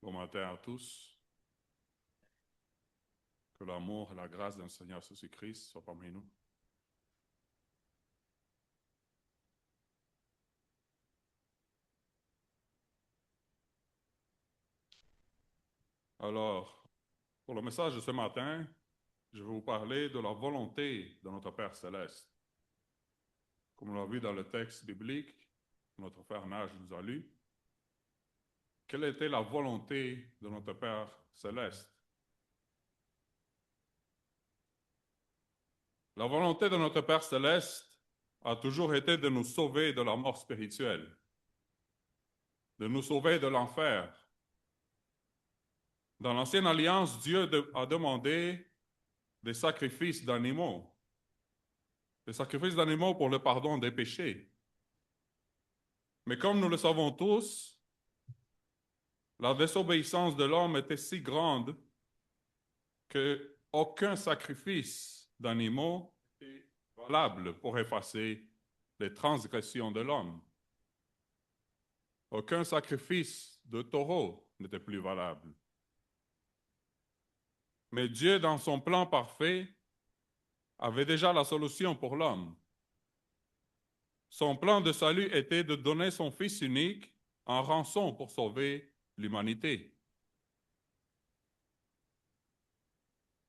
Bon matin à tous. Que l'amour et la grâce d'un Seigneur Jésus-Christ soient parmi nous. Alors, pour le message de ce matin, je vais vous parler de la volonté de notre Père Céleste. Comme on l'a vu dans le texte biblique, notre frère Nage nous a lu. Quelle était la volonté de notre Père Céleste? La volonté de notre Père Céleste a toujours été de nous sauver de la mort spirituelle, de nous sauver de l'enfer. Dans l'Ancienne Alliance, Dieu a demandé des sacrifices d'animaux pour le pardon des péchés. Mais comme nous le savons tous, la désobéissance de l'homme était si grande qu'aucun sacrifice d'animaux n'était valable pour effacer les transgressions de l'homme. Aucun sacrifice de taureau n'était plus valable. Mais Dieu, dans son plan parfait, avait déjà la solution pour l'homme. Son plan de salut était de donner son Fils unique en rançon pour sauver l'humanité.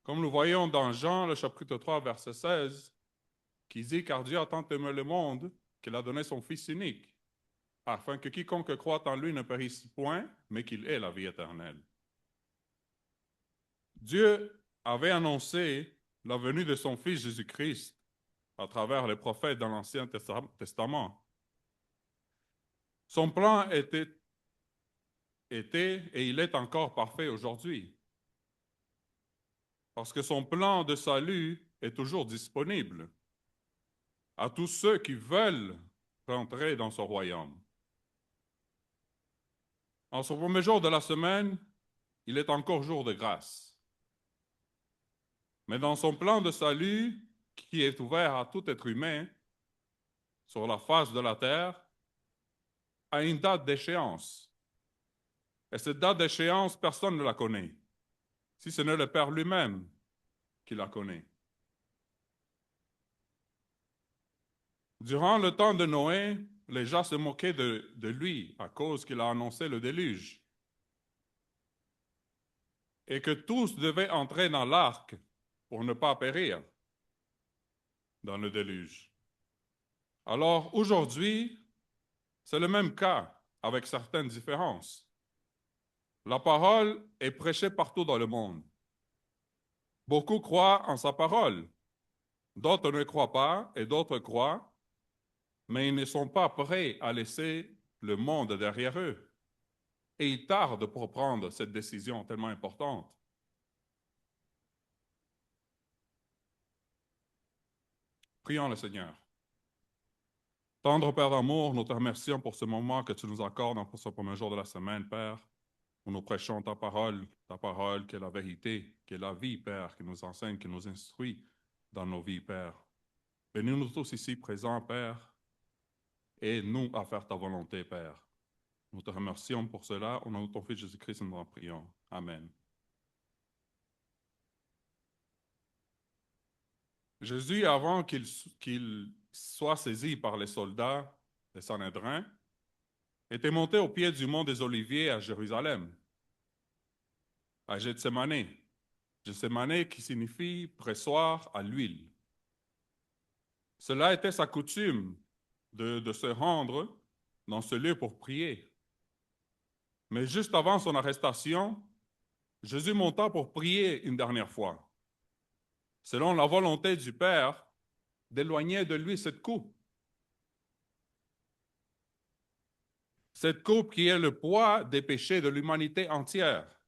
Comme nous voyons dans Jean, le chapitre 3, verset 16, qui dit « Car Dieu a tant aimé le monde qu'il a donné son Fils unique, afin que quiconque croit en lui ne périsse point, mais qu'il ait la vie éternelle. » Dieu avait annoncé la venue de son Fils Jésus-Christ à travers les prophètes dans l'Ancien Testament. Son plan était et il est encore parfait aujourd'hui. Parce que son plan de salut est toujours disponible à tous ceux qui veulent rentrer dans son royaume. En ce premier jour de la semaine, il est encore jour de grâce. Mais dans son plan de salut, qui est ouvert à tout être humain sur la face de la terre, a une date d'échéance. Et cette date d'échéance, personne ne la connaît, si ce n'est le Père lui-même qui la connaît. Durant le temps de Noé, les gens se moquaient de lui à cause qu'il a annoncé le déluge et que tous devaient entrer dans l'arc pour ne pas périr dans le déluge. Alors aujourd'hui, c'est le même cas avec certaines différences. La parole est prêchée partout dans le monde. Beaucoup croient en sa parole, d'autres ne croient pas et d'autres croient, mais ils ne sont pas prêts à laisser le monde derrière eux. Et ils tardent pour prendre cette décision tellement importante. Prions le Seigneur. Tendre Père d'amour, nous te remercions pour ce moment que tu nous accordes pour ce premier jour de la semaine, Père, où nous prêchons ta parole qui est la vérité, qui est la vie, Père, qui nous enseigne, qui nous instruit dans nos vies, Père. Bénis-nous tous ici présents, Père, et nous à faire ta volonté, Père. Nous te remercions pour cela. Au nom de ton Fils Jésus-Christ, nous en prions. Amen. Jésus, avant qu'il soit saisi par les soldats des Sanhédrins, était monté au pied du mont des Oliviers à Jérusalem, à Gethsémane. Gethsémane qui signifie pressoir à l'huile. Cela était sa coutume de se rendre dans ce lieu pour prier. Mais juste avant son arrestation, Jésus monta pour prier une dernière fois, selon la volonté du Père d'éloigner de lui cette coupe. Cette coupe qui est le poids des péchés de l'humanité entière,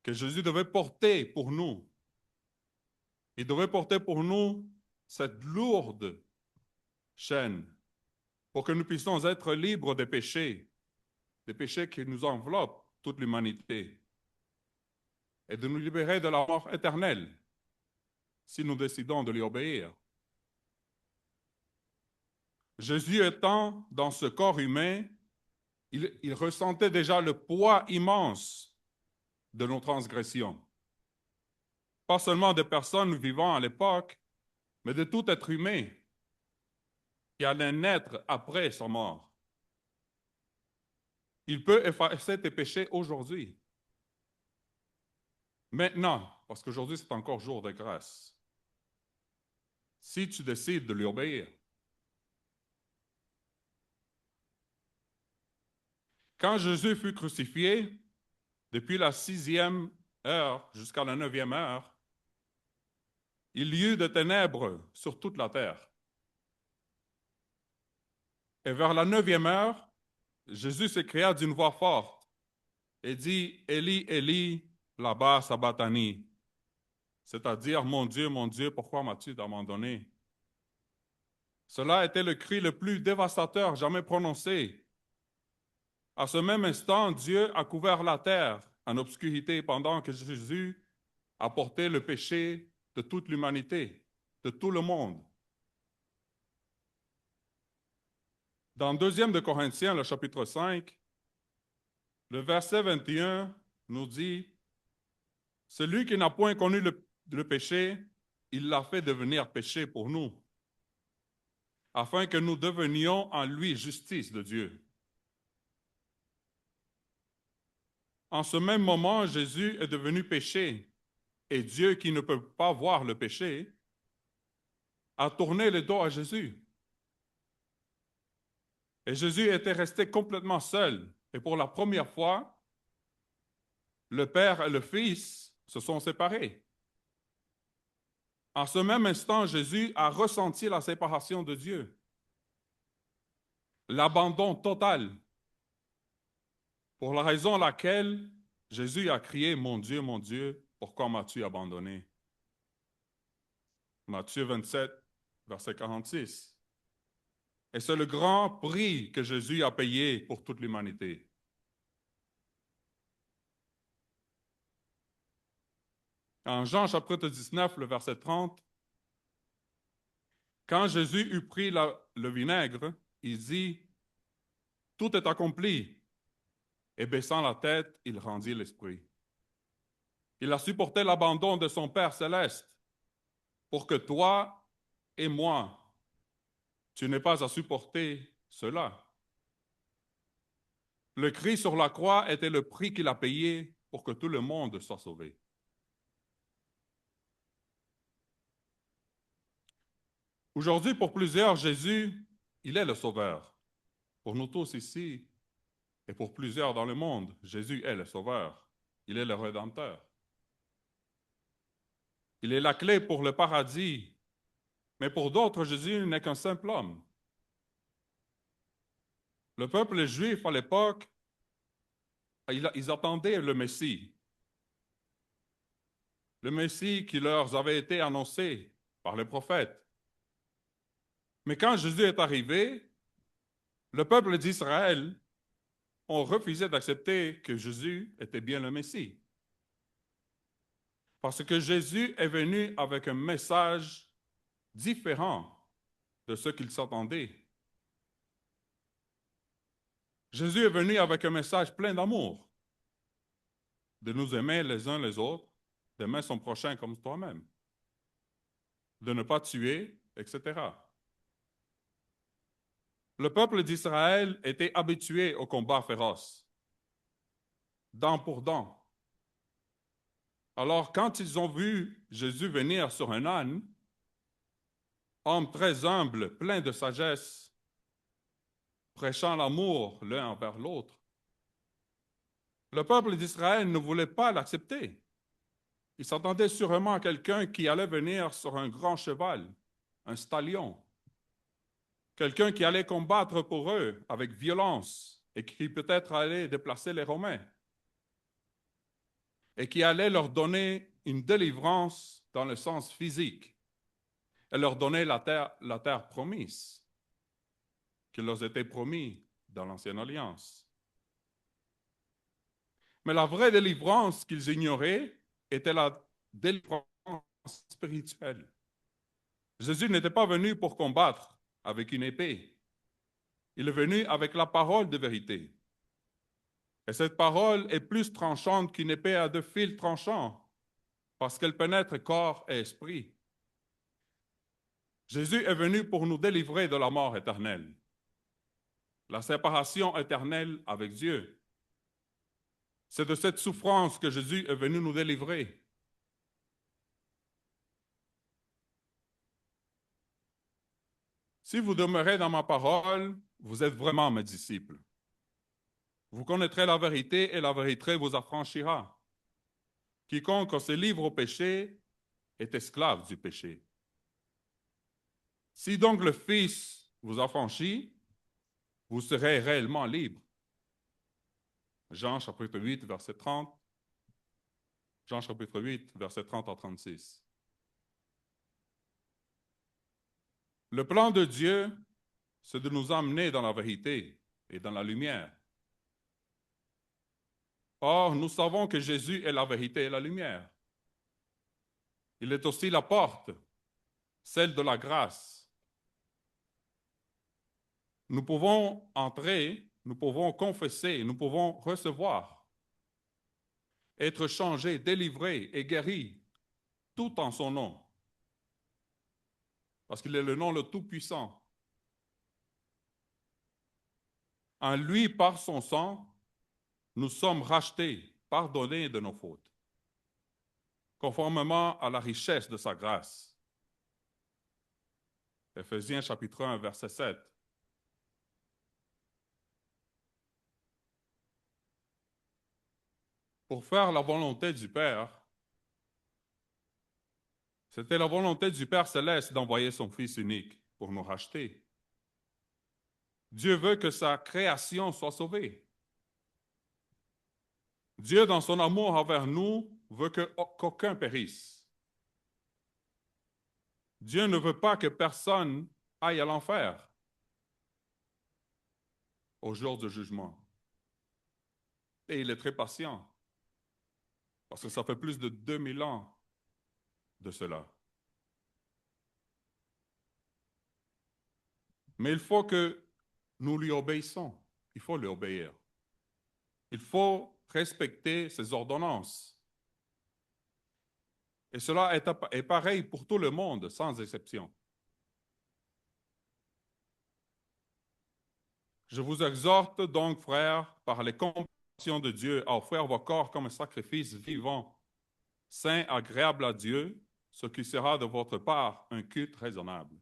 que Jésus devait porter pour nous. Il devait porter pour nous cette lourde chaîne pour que nous puissions être libres des péchés qui nous enveloppent toute l'humanité, et de nous libérer de la mort éternelle si nous décidons de lui obéir. Jésus étant dans ce corps humain, il ressentait déjà le poids immense de nos transgressions. Pas seulement des personnes vivant à l'époque, mais de tout être humain qui allait naître après sa mort. Il peut effacer tes péchés aujourd'hui. Maintenant, parce qu'aujourd'hui c'est encore jour de grâce. Si tu décides de lui obéir. Quand Jésus fut crucifié, depuis la 6e heure jusqu'à la 9e heure, il y eut de ténèbres sur toute la terre. Et vers la 9e heure, Jésus s'écria d'une voix forte et dit, Élie, Élie, lama sabachthani, c'est-à-dire, mon Dieu, pourquoi m'as-tu abandonné? Cela était le cri le plus dévastateur jamais prononcé. À ce même instant, Dieu a couvert la terre en obscurité pendant que Jésus a porté le péché de toute l'humanité, de tout le monde. Dans 2 de Corinthiens, le chapitre 5, le verset 21 nous dit, « Celui qui n'a point connu le péché, il l'a fait devenir péché pour nous, afin que nous devenions en lui justice de Dieu. » En ce même moment, Jésus est devenu péché, et Dieu, qui ne peut pas voir le péché, a tourné le dos à Jésus. Et Jésus était resté complètement seul. Et pour la première fois, le Père et le Fils se sont séparés. En ce même instant, Jésus a ressenti la séparation de Dieu, l'abandon total, pour la raison laquelle Jésus a crié, mon Dieu, pourquoi m'as-tu abandonné? Matthieu 27, verset 46. Et c'est le grand prix que Jésus a payé pour toute l'humanité. En Jean chapitre 19, le verset 30, quand Jésus eut pris le vinaigre, il dit, « Tout est accompli. » Et baissant la tête, il rendit l'esprit. Il a supporté l'abandon de son Père céleste pour que toi et moi, tu n'aies pas à supporter cela. Le Christ sur la croix était le prix qu'il a payé pour que tout le monde soit sauvé. Aujourd'hui, pour plusieurs, Jésus, il est le Sauveur. Pour nous tous ici et pour plusieurs dans le monde, Jésus est le Sauveur. Il est le Rédempteur. Il est la clé pour le paradis. Mais pour d'autres, Jésus n'est qu'un simple homme. Le peuple juif à l'époque, ils attendaient le Messie. Le Messie qui leur avait été annoncé par les prophètes. Mais quand Jésus est arrivé, le peuple d'Israël ont refusé d'accepter que Jésus était bien le Messie. Parce que Jésus est venu avec un message différent de ce qu'ils s'attendaient. Jésus est venu avec un message plein d'amour, de nous aimer les uns les autres, d'aimer son prochain comme toi-même, de ne pas tuer, etc. Le peuple d'Israël était habitué au combat féroce, dent pour dent. Alors, quand ils ont vu Jésus venir sur un âne, homme très humble, plein de sagesse, prêchant l'amour l'un envers l'autre, le peuple d'Israël ne voulait pas l'accepter. Il s'attendait sûrement à quelqu'un qui allait venir sur un grand cheval, un stallion, quelqu'un qui allait combattre pour eux avec violence et qui peut-être allait déplacer les Romains et qui allait leur donner une délivrance dans le sens physique et leur donner la terre promise qui leur était promise dans l'Ancienne Alliance. Mais la vraie délivrance qu'ils ignoraient était la délivrance spirituelle. Jésus n'était pas venu pour combattre avec une épée. Il est venu avec la parole de vérité. Et cette parole est plus tranchante qu'une épée à 2 fils tranchants, parce qu'elle pénètre corps et esprit. Jésus est venu pour nous délivrer de la mort éternelle, la séparation éternelle avec Dieu. C'est de cette souffrance que Jésus est venu nous délivrer. Si vous demeurez dans ma parole, vous êtes vraiment mes disciples. Vous connaîtrez la vérité et la vérité vous affranchira. Quiconque se livre au péché est esclave du péché. Si donc le Fils vous affranchit, vous serez réellement libre. Jean chapitre 8, verset 30. Jean chapitre 8, verset 30 à 36. Le plan de Dieu, c'est de nous emmener dans la vérité et dans la lumière. Or, nous savons que Jésus est la vérité et la lumière. Il est aussi la porte, celle de la grâce. Nous pouvons entrer, nous pouvons confesser, nous pouvons recevoir, être changés, délivrés et guéris, tout en son nom. Parce qu'il est le nom le Tout-Puissant. En lui, par son sang, nous sommes rachetés, pardonnés de nos fautes, conformément à la richesse de sa grâce. Éphésiens chapitre 1, verset 7. Pour faire la volonté du Père, c'était la volonté du Père céleste d'envoyer son Fils unique pour nous racheter. Dieu veut que sa création soit sauvée. Dieu, dans son amour envers nous, veut qu'aucun périsse. Dieu ne veut pas que personne aille à l'enfer au jour du jugement. Et il est très patient, parce que ça fait plus de 2000 ans de cela. Mais il faut que nous lui obéissons. Il faut lui obéir. Il faut respecter ses ordonnances. Et cela est pareil pour tout le monde, sans exception. Je vous exhorte donc, frères, par les compassions de Dieu, à offrir vos corps comme un sacrifice vivant, saint, agréable à Dieu, ce qui sera de votre part un culte raisonnable.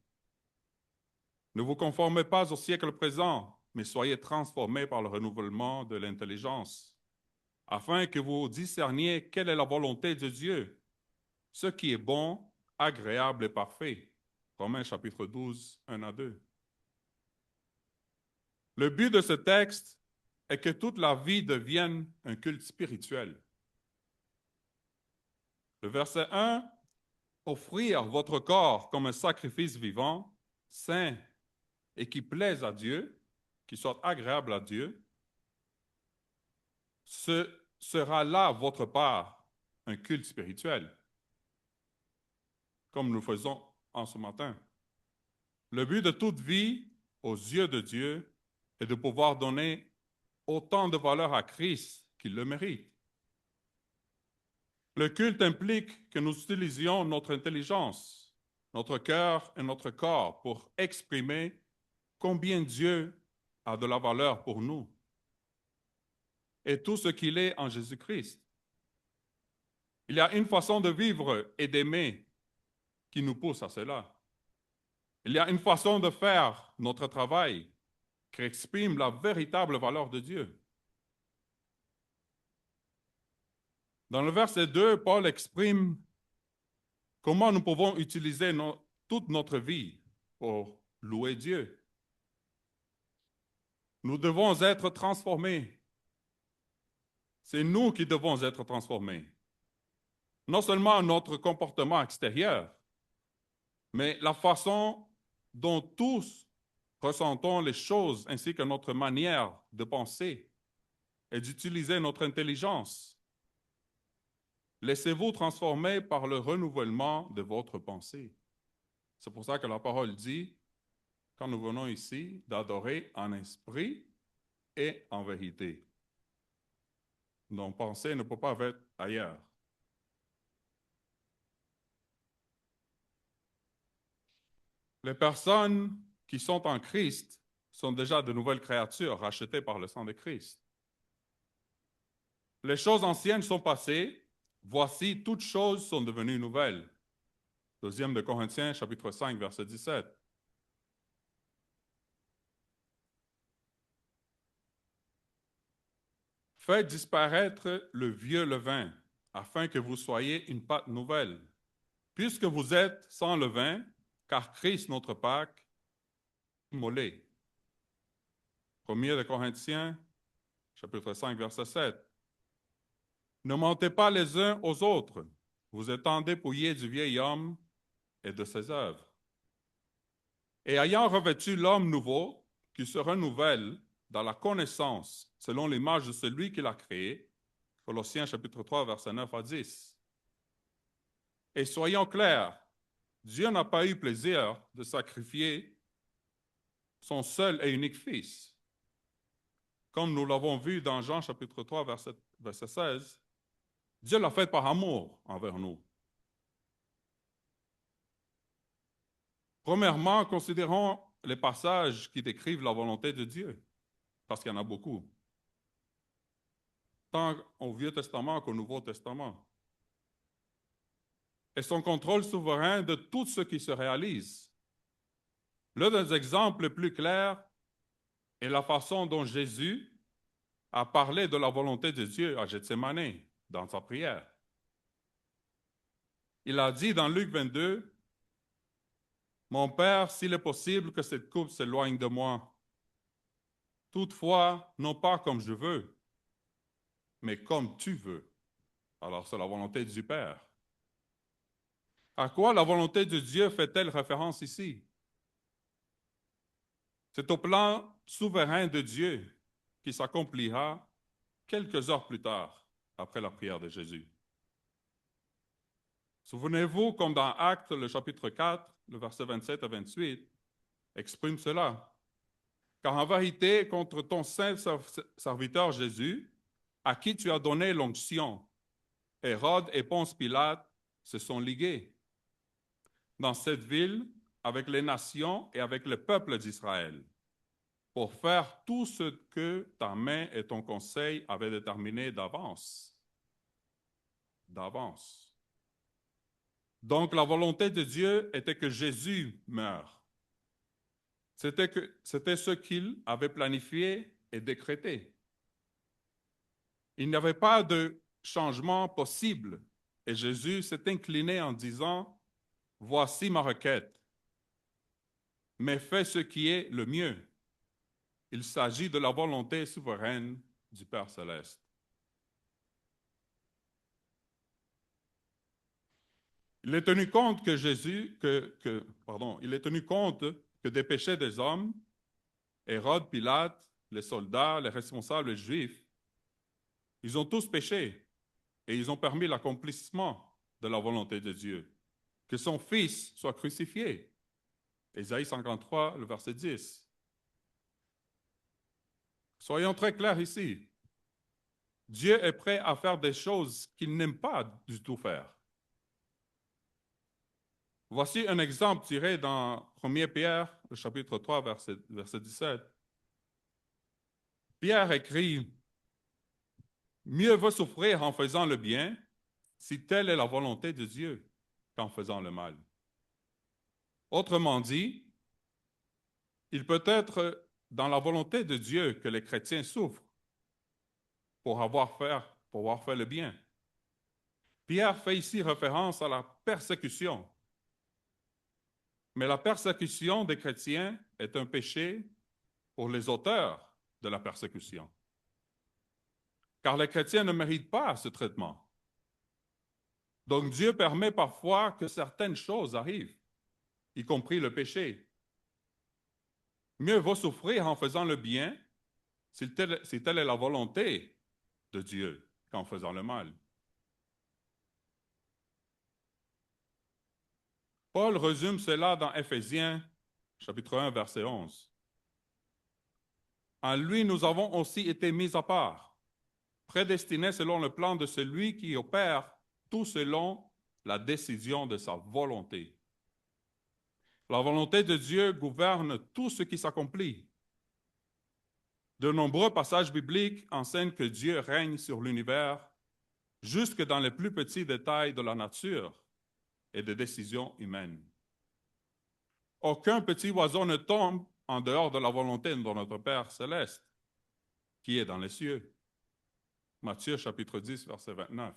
Ne vous conformez pas au siècle présent, mais soyez transformés par le renouvellement de l'intelligence, afin que vous discerniez quelle est la volonté de Dieu, ce qui est bon, agréable et parfait. Romains chapitre 12, 1 à 2. Le but de ce texte est que toute la vie devienne un culte spirituel. Le verset 1, offrir votre corps comme un sacrifice vivant, saint et qui plaise à Dieu, qui soit agréable à Dieu, ce sera là votre part, un culte spirituel, comme nous faisons en ce matin. Le but de toute vie, aux yeux de Dieu, est de pouvoir donner autant de valeur à Christ qu'il le mérite. Le culte implique que nous utilisions notre intelligence, notre cœur et notre corps pour exprimer combien Dieu a de la valeur pour nous et tout ce qu'il est en Jésus-Christ. Il y a une façon de vivre et d'aimer qui nous pousse à cela. Il y a une façon de faire notre travail qui exprime la véritable valeur de Dieu. Dans le verset 2, Paul exprime comment nous pouvons utiliser toute notre vie pour louer Dieu. Nous devons être transformés. C'est nous qui devons être transformés. Non seulement notre comportement extérieur, mais la façon dont tous ressentons les choses ainsi que notre manière de penser et d'utiliser notre intelligence. Laissez-vous transformer par le renouvellement de votre pensée. C'est pour ça que la parole dit, quand nous venons ici, d'adorer en esprit et en vérité. Nos pensées ne peuvent pas être ailleurs. Les personnes qui sont en Christ sont déjà de nouvelles créatures rachetées par le sang de Christ. Les choses anciennes sont passées, voici, toutes choses sont devenues nouvelles. 2 de Corinthiens, chapitre 5, verset 17. Faites disparaître le vieux levain, afin que vous soyez une pâte nouvelle, puisque vous êtes sans levain, car Christ, notre Pâque, est immolé. 1 de Corinthiens, chapitre 5, verset 7. Ne mentez pas les uns aux autres, vous étant dépouillés du vieil homme et de ses œuvres. Et ayant revêtu l'homme nouveau, qui se renouvelle dans la connaissance, selon l'image de celui qui l'a créé, Colossiens chapitre 3, verset 9 à 10. Et soyons clairs, Dieu n'a pas eu plaisir de sacrifier son seul et unique Fils. Comme nous l'avons vu dans Jean chapitre 3, verset 16, Dieu l'a fait par amour envers nous. Premièrement, considérons les passages qui décrivent la volonté de Dieu, parce qu'il y en a beaucoup, tant au Vieux Testament qu'au Nouveau Testament. Et son contrôle souverain de tout ce qui se réalise. L'un des exemples les plus clairs est la façon dont Jésus a parlé de la volonté de Dieu à Gethsémani dans sa prière. Il a dit dans Luc 22, « Mon Père, s'il est possible que cette coupe s'éloigne de moi, toutefois, non pas comme je veux, mais comme tu veux. » Alors c'est la volonté du Père. À quoi la volonté de Dieu fait-elle référence ici? C'est au plan souverain de Dieu qui s'accomplira quelques heures plus tard, après la prière de Jésus. Souvenez-vous, comme dans Actes, le chapitre 4, le verset 27 à 28, exprime cela. Car en vérité, contre ton saint serviteur Jésus, à qui tu as donné l'onction, Hérode et Ponce Pilate se sont ligués dans cette ville avec les nations et avec le peuple d'Israël pour faire tout ce que ta main et ton conseil avaient déterminé d'avance. D'avance. Donc la volonté de Dieu était que Jésus meure. C'était ce qu'il avait planifié et décrété. Il n'y avait pas de changement possible et Jésus s'est incliné en disant, « Voici ma requête, mais fais ce qui est le mieux. » Il s'agit de la volonté souveraine du Père céleste. Il est tenu compte il est tenu compte que des péchés des hommes, Hérode, Pilate, les soldats, les responsables juifs, ils ont tous péché et ils ont permis l'accomplissement de la volonté de Dieu, que son Fils soit crucifié. Ésaïe 53, le verset 10. Soyons très clairs ici. Dieu est prêt à faire des choses qu'il n'aime pas du tout faire. Voici un exemple tiré dans 1 Pierre, le chapitre 3, verset 17. Pierre écrit, « Mieux vaut souffrir en faisant le bien, si telle est la volonté de Dieu, qu'en faisant le mal. » Autrement dit, il peut être dans la volonté de Dieu que les chrétiens souffrent pour avoir fait le bien. Pierre fait ici référence à la persécution. Mais la persécution des chrétiens est un péché pour les auteurs de la persécution. Car les chrétiens ne méritent pas ce traitement. Donc Dieu permet parfois que certaines choses arrivent, y compris le péché. Mieux vaut souffrir en faisant le bien, si telle est la volonté de Dieu, qu'en faisant le mal. Paul résume cela dans Éphésiens, chapitre 1, verset 11. En lui, nous avons aussi été mis à part prédestinés selon le plan de celui qui opère tout selon la décision de sa volonté. La volonté de Dieu gouverne tout ce qui s'accomplit. De nombreux passages bibliques enseignent que Dieu règne sur l'univers jusque dans les plus petits détails de la nature et des décisions humaines. Aucun petit oiseau ne tombe en dehors de la volonté de notre Père céleste, qui est dans les cieux. Matthieu chapitre 10, verset 29.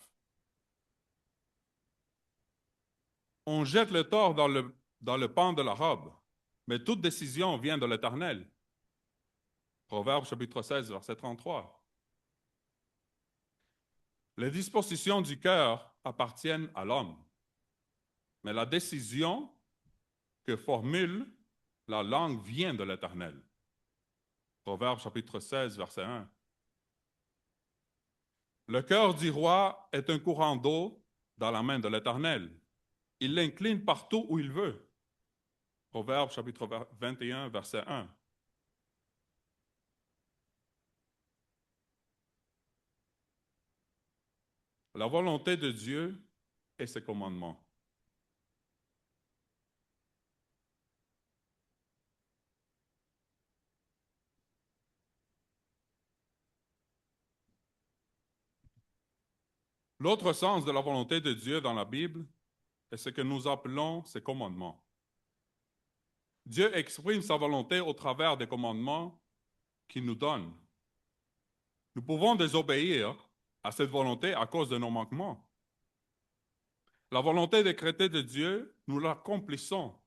On jette le tort dans le pan de la robe, mais toute décision vient de l'Éternel. Proverbe chapitre 16, verset 33. Les dispositions du cœur appartiennent à l'homme, mais la décision que formule la langue vient de l'Éternel. Proverbe chapitre 16, verset 1. Le cœur du roi est un courant d'eau dans la main de l'Éternel. Il l'incline partout où il veut. Proverbe chapitre 21, verset 1. La volonté de Dieu et ses commandements. L'autre sens de la volonté de Dieu dans la Bible est ce que nous appelons ses commandements. Dieu exprime sa volonté au travers des commandements qu'il nous donne. Nous pouvons désobéir à cette volonté à cause de nos manquements. La volonté décrétée de Dieu, nous l'accomplissons,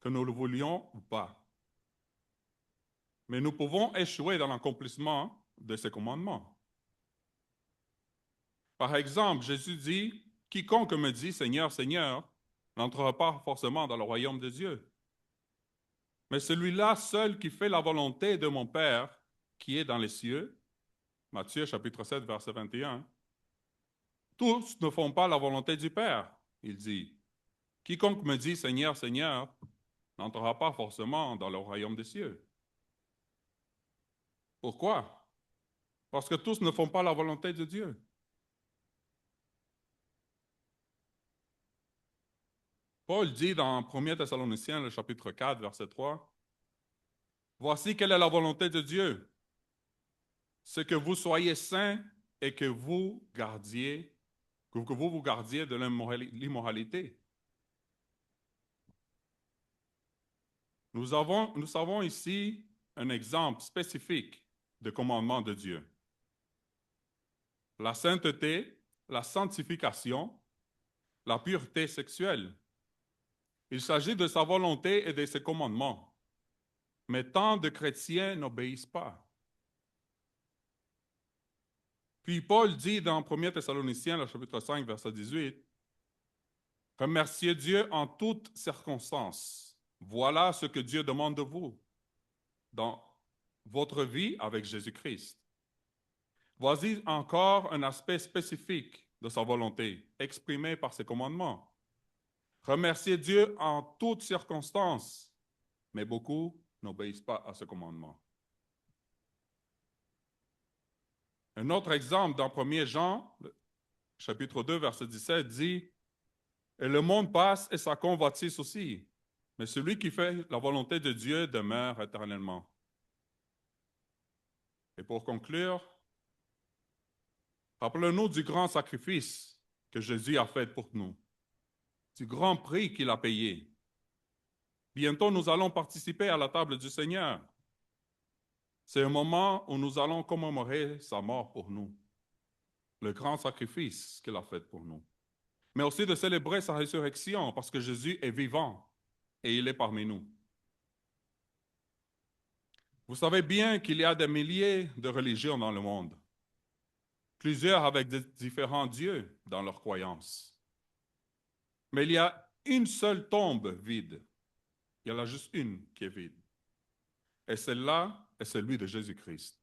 que nous le voulions ou pas. Mais nous pouvons échouer dans l'accomplissement de ces commandements. Par exemple, Jésus dit, « Quiconque me dit Seigneur, Seigneur, n'entrera pas forcément dans le royaume de Dieu. Mais celui-là seul qui fait la volonté de mon Père qui est dans les cieux, Matthieu chapitre 7, verset 21, tous ne font pas la volonté du Père, il dit. Quiconque me dit Seigneur, Seigneur, n'entrera pas forcément dans le royaume des cieux. Pourquoi? Parce que tous ne font pas la volonté de Dieu. Paul dit dans 1 Thessaloniciens, le chapitre 4, verset 3, « Voici quelle est la volonté de Dieu, c'est que vous soyez saints et que vous vous gardiez de l'immoralité. » Nous savons ici un exemple spécifique de commandement de Dieu. La sainteté, la sanctification, la pureté sexuelle. Il s'agit de sa volonté et de ses commandements. Mais tant de chrétiens n'obéissent pas. Puis Paul dit dans 1 Thessaloniciens, le chapitre 5, verset 18, « Remerciez Dieu en toutes circonstances. Voilà ce que Dieu demande de vous dans votre vie avec Jésus-Christ. » Voici encore un aspect spécifique de sa volonté, exprimé par ses commandements. Remerciez Dieu en toutes circonstances, mais beaucoup n'obéissent pas à ce commandement. Un autre exemple dans 1 Jean, chapitre 2, verset 17, dit « Et le monde passe et sa convoitise aussi, mais celui qui fait la volonté de Dieu demeure éternellement. » Et pour conclure, rappelons-nous du grand sacrifice que Jésus a fait pour nous, du grand prix qu'il a payé. Bientôt, nous allons participer à la table du Seigneur. C'est un moment où nous allons commémorer sa mort pour nous, le grand sacrifice qu'il a fait pour nous, mais aussi de célébrer sa résurrection parce que Jésus est vivant et il est parmi nous. Vous savez bien qu'il y a des milliers de religions dans le monde, plusieurs avec des différents dieux dans leurs croyances. Mais il y a une seule tombe vide. Il y en a juste une qui est vide. Et celle-là est celui de Jésus-Christ.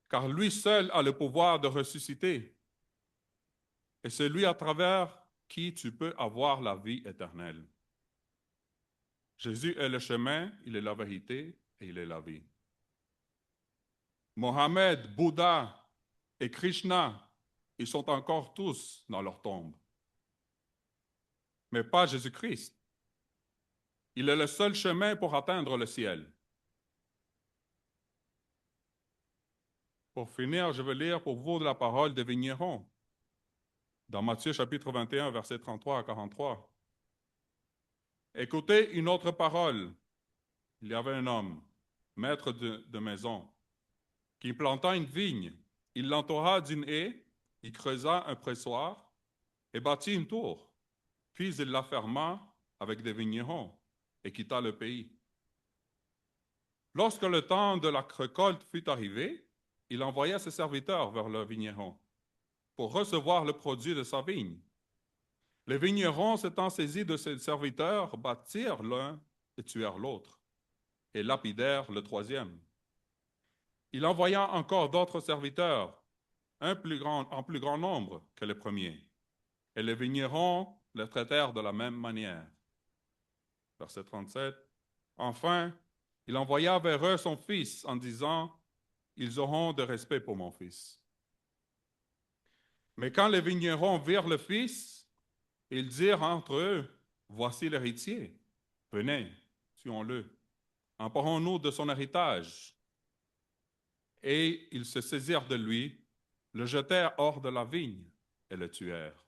Car lui seul a le pouvoir de ressusciter. Et c'est lui à travers qui tu peux avoir la vie éternelle. Jésus est le chemin, il est la vérité et il est la vie. Mohammed, Bouddha, et Krishna, ils sont encore tous dans leur tombe. Mais pas Jésus-Christ. Il est le seul chemin pour atteindre le ciel. Pour finir, je vais lire pour vous de la parole des vignerons, dans Matthieu chapitre 21, versets 33 à 43. Écoutez une autre parole. Il y avait un homme, maître de maison, qui planta une vigne. Il l'entoura d'une haie, il creusa un pressoir et bâtit une tour. Puis il la ferma avec des vignerons et quitta le pays. Lorsque le temps de la récolte fut arrivé, il envoya ses serviteurs vers le vigneron pour recevoir le produit de sa vigne. Les vignerons, s'étant saisis de ses serviteurs, battirent l'un et tuèrent l'autre, et lapidèrent le troisième. Il envoya encore d'autres serviteurs, en plus grand nombre que les premiers, et les vignerons les traitèrent de la même manière. Verset 37. Enfin, il envoya vers eux son fils en disant, « Ils auront de respect pour mon fils. » Mais quand les vignerons virent le fils, ils dirent entre eux, « Voici l'héritier. Venez, tuons-le. Emparons-nous de son héritage. » Et ils se saisirent de lui, le jetèrent hors de la vigne et le tuèrent.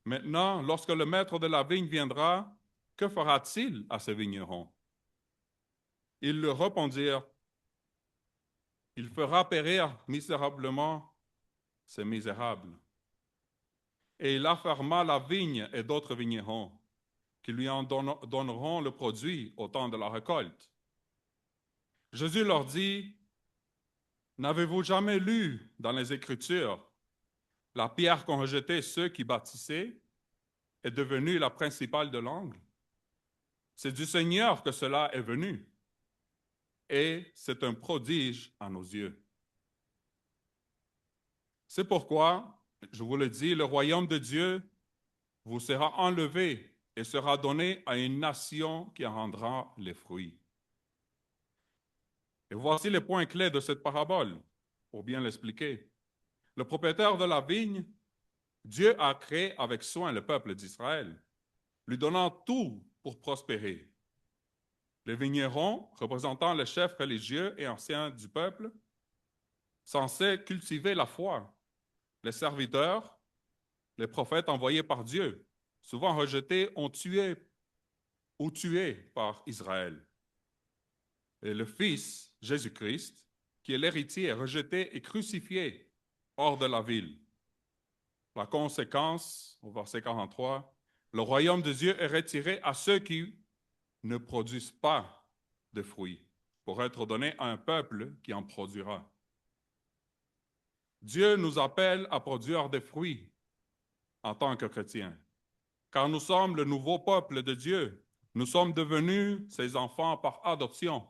Maintenant, lorsque le maître de la vigne viendra, que fera-t-il à ces vignerons? Ils leur répondirent, « Il fera périr misérablement ces misérables. » Et il afferma la vigne et d'autres vignerons, qui lui en donneront le produit au temps de la récolte. Jésus leur dit, « N'avez-vous jamais lu dans les Écritures, la pierre qu'ont rejetée ceux qui bâtissaient est devenue la principale de l'angle? C'est du Seigneur que cela est venu, et c'est un prodige à nos yeux. C'est pourquoi, je vous le dis, le royaume de Dieu vous sera enlevé et sera donné à une nation qui en rendra les fruits. » Et voici les points clés de cette parabole, pour bien l'expliquer. Le propriétaire de la vigne, Dieu a créé avec soin le peuple d'Israël, lui donnant tout pour prospérer. Les vignerons, représentant les chefs religieux et anciens du peuple, censés cultiver la foi. Les serviteurs, les prophètes envoyés par Dieu, souvent rejetés ou tués par Israël. Et le Fils, Jésus-Christ, qui est l'héritier, rejeté et crucifié hors de la ville. La conséquence, au verset 43, le royaume de Dieu est retiré à ceux qui ne produisent pas de fruits, pour être donné à un peuple qui en produira. Dieu nous appelle à produire des fruits en tant que chrétiens, car nous sommes le nouveau peuple de Dieu. Nous sommes devenus ses enfants par adoption.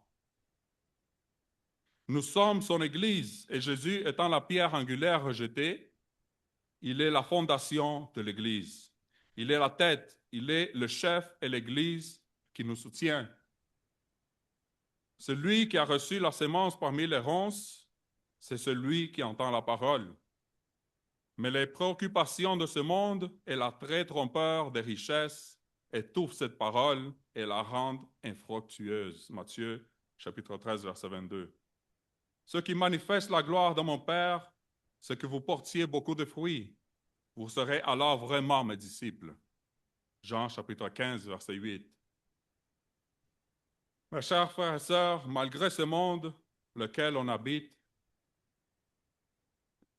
Nous sommes son Église, et Jésus étant la pierre angulaire rejetée, il est la fondation de l'Église. Il est la tête, il est le chef et l'Église qui nous soutient. Celui qui a reçu la sémence parmi les ronces, c'est celui qui entend la parole. Mais les préoccupations de ce monde et l'attrait trompeur des richesses étouffent cette parole et la rendent infructueuse. Matthieu, chapitre 13, verset 22. Ce qui manifeste la gloire de mon Père, c'est que vous portiez beaucoup de fruits. Vous serez alors vraiment mes disciples. Jean, chapitre 15, verset 8. Mes chers frères et sœurs, malgré ce monde lequel on habite,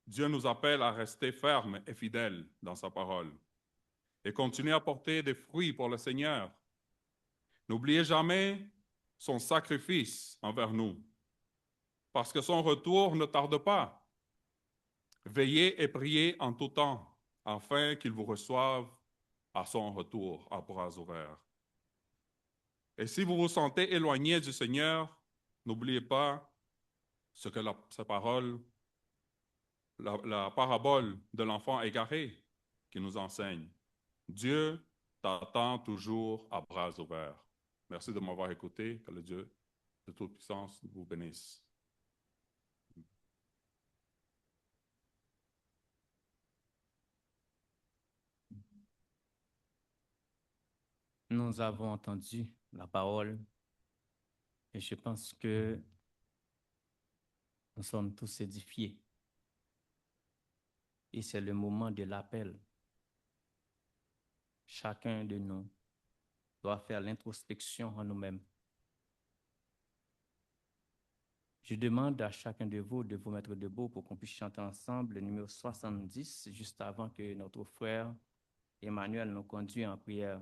Dieu nous appelle à rester fermes et fidèles dans sa parole et continuer à porter des fruits pour le Seigneur. N'oubliez jamais son sacrifice envers nous, parce que son retour ne tarde pas. Veillez et priez en tout temps, afin qu'il vous reçoive à son retour à bras ouverts. Et si vous vous sentez éloigné du Seigneur, n'oubliez pas ce que sa parole, la parabole de l'enfant égaré qui nous enseigne. Dieu t'attend toujours à bras ouverts. Merci de m'avoir écouté. Que le Dieu de toute puissance vous bénisse. Nous avons entendu la parole et je pense que nous sommes tous édifiés. Et c'est le moment de l'appel. Chacun de nous doit faire l'introspection en nous-mêmes. Je demande à chacun de vous mettre debout pour qu'on puisse chanter ensemble le numéro 70, juste avant que notre frère Emmanuel nous conduise en prière.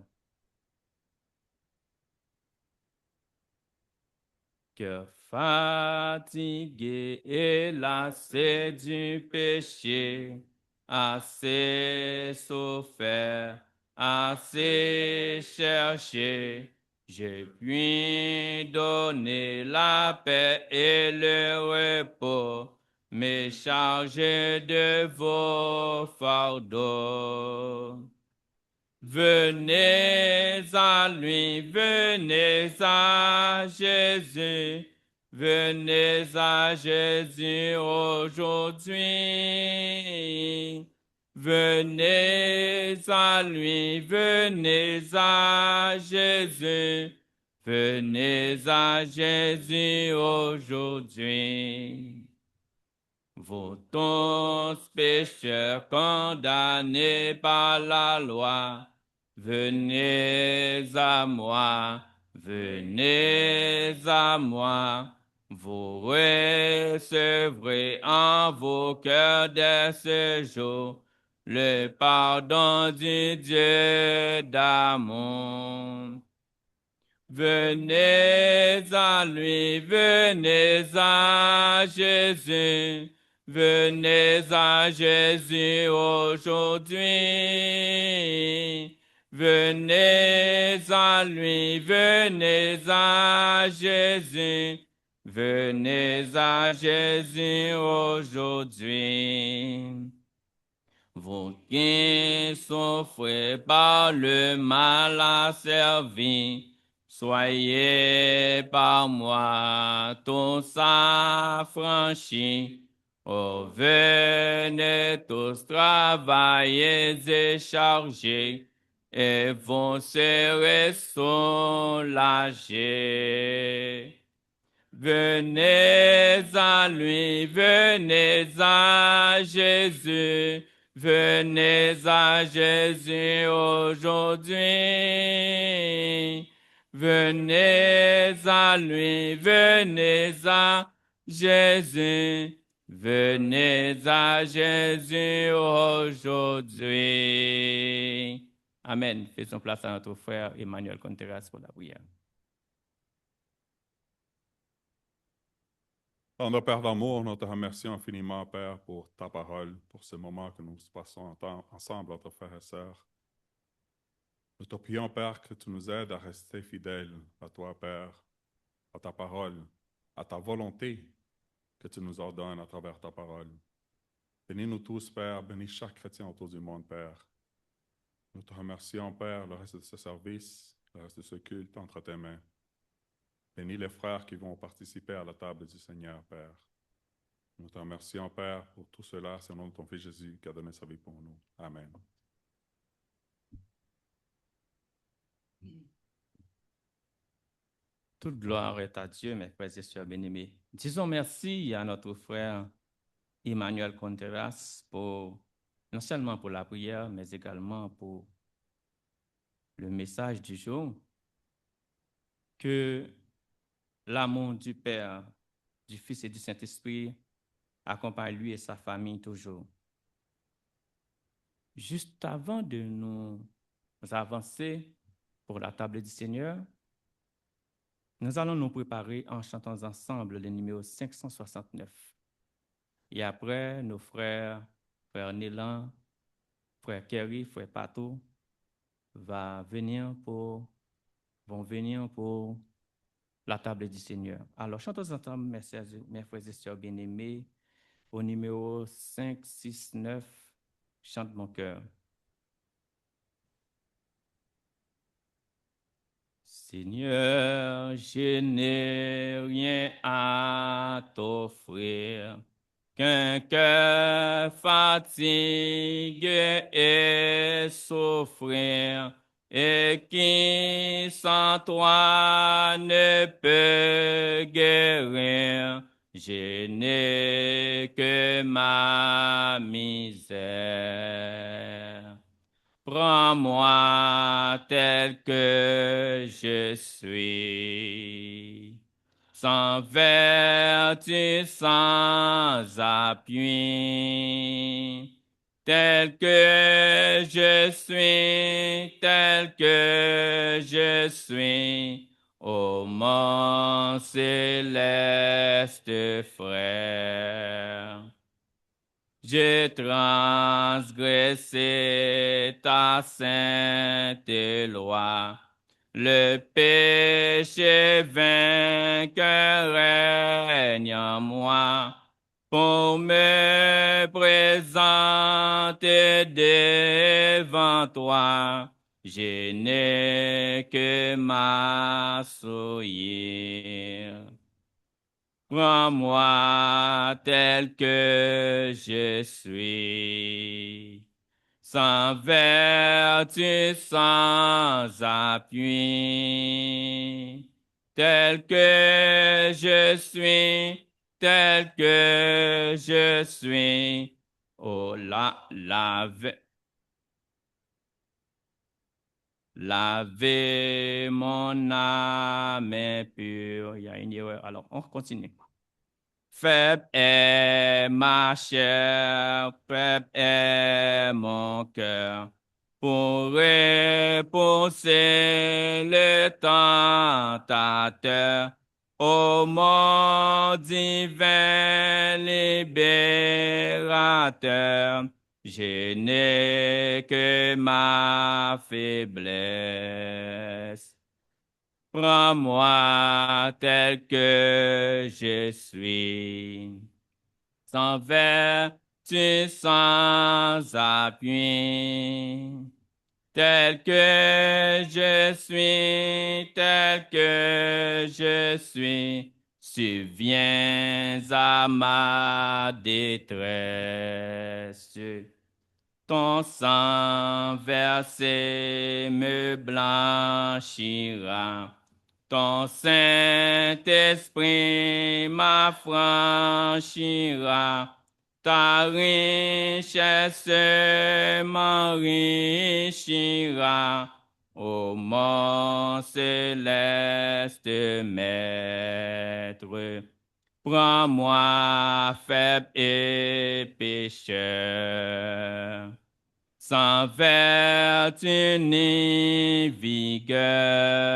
Cœur fatigué et lassé du péché, assez souffert, assez cherché, je puis donner la paix et le repos, me charger de vos fardeaux. Venez à lui, venez à Jésus, venez à Jésus aujourd'hui. Venez à lui, venez à Jésus, venez à Jésus aujourd'hui. Vous tous pécheurs condamnés par la loi, venez à moi, venez à moi. Vous recevrez en vos cœurs dès ce jour le pardon du Dieu d'amour. Venez à lui, venez à Jésus, venez à Jésus aujourd'hui. Venez à lui, venez à Jésus, venez à Jésus aujourd'hui. Vous qui souffrez par le mal asservi, soyez par moi tous affranchis. Oh, venez tous travailler et charger, et vous serez soulagés. Venez à lui, venez à Jésus, venez à Jésus aujourd'hui. Venez à lui, venez à Jésus, venez à Jésus aujourd'hui. Amen. Faisons place à notre frère Emmanuel Contreras pour la prière. Tendre Père d'amour, nous te remercions infiniment, Père, pour ta parole, pour ce moment que nous passons ensemble entre frères et sœurs. Nous te prions, Père, que tu nous aides à rester fidèles à toi, Père, à ta parole, à ta volonté que tu nous ordonnes à travers ta parole. Bénis-nous tous, Père, bénis chaque chrétien autour du monde, Père. Nous te remercions, Père, le reste de ce service, le reste de ce culte entre tes mains. Bénis les frères qui vont participer à la table du Seigneur, Père. Nous te remercions, Père, pour tout cela. C'est au nom de ton Fils Jésus qui a donné sa vie pour nous. Amen. Toute gloire est à Dieu, mes frères et sœurs bien-aimés. Disons merci à notre frère Emmanuel Contreras pour, non seulement pour la prière, mais également pour le message du jour. Que l'amour du Père, du Fils et du Saint-Esprit accompagne lui et sa famille toujours. Juste avant de nous avancer pour la table du Seigneur, nous allons nous préparer en chantant ensemble le numéro 569. Et après, nos frères, frère Nélan, frère Kerry, frère Pato, vont venir pour la table du Seigneur. Alors, chantons ensemble, mes frères et sœurs bien-aimés, au numéro 569, chante mon cœur. Seigneur, je n'ai rien à t'offrir qu'un cœur fatigué et souffrir, et qui sans toi ne peut guérir. Je n'ai que ma misère. Prends-moi tel que je suis, sans vertu, sans appui, tel que je suis, tel que je suis, ô mon céleste frère. J'ai transgressé ta sainte loi, le péché vainqueur règne en moi, pour me présenter devant toi. Je n'ai que ma souillure. Prends-moi tel que je suis, sans vertu, sans appui, tel que je suis, tel que je suis. Oh, lavez mon âme impure. Il y a une erreur. Alors, on continue. Faible est ma chair, faible est mon cœur, pour repousser le tentateur. Ô mon divin libérateur, je n'ai que ma faiblesse. Prends-moi tel que je suis, sans vertu, sans appui, tel que je suis, tel que je suis. Subviens à ma détresse. Ton sang versé me blanchira. Ton Saint-Esprit m'affranchira. Ta richesse m'enrichira. Ô mon céleste Maître, prends-moi faible et pécheur, sans vertu ni vigueur.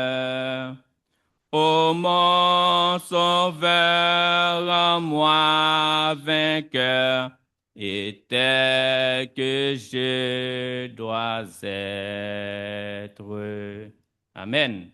Ô mon sauveur, en moi vainqueur, et tel que je dois être. Amen.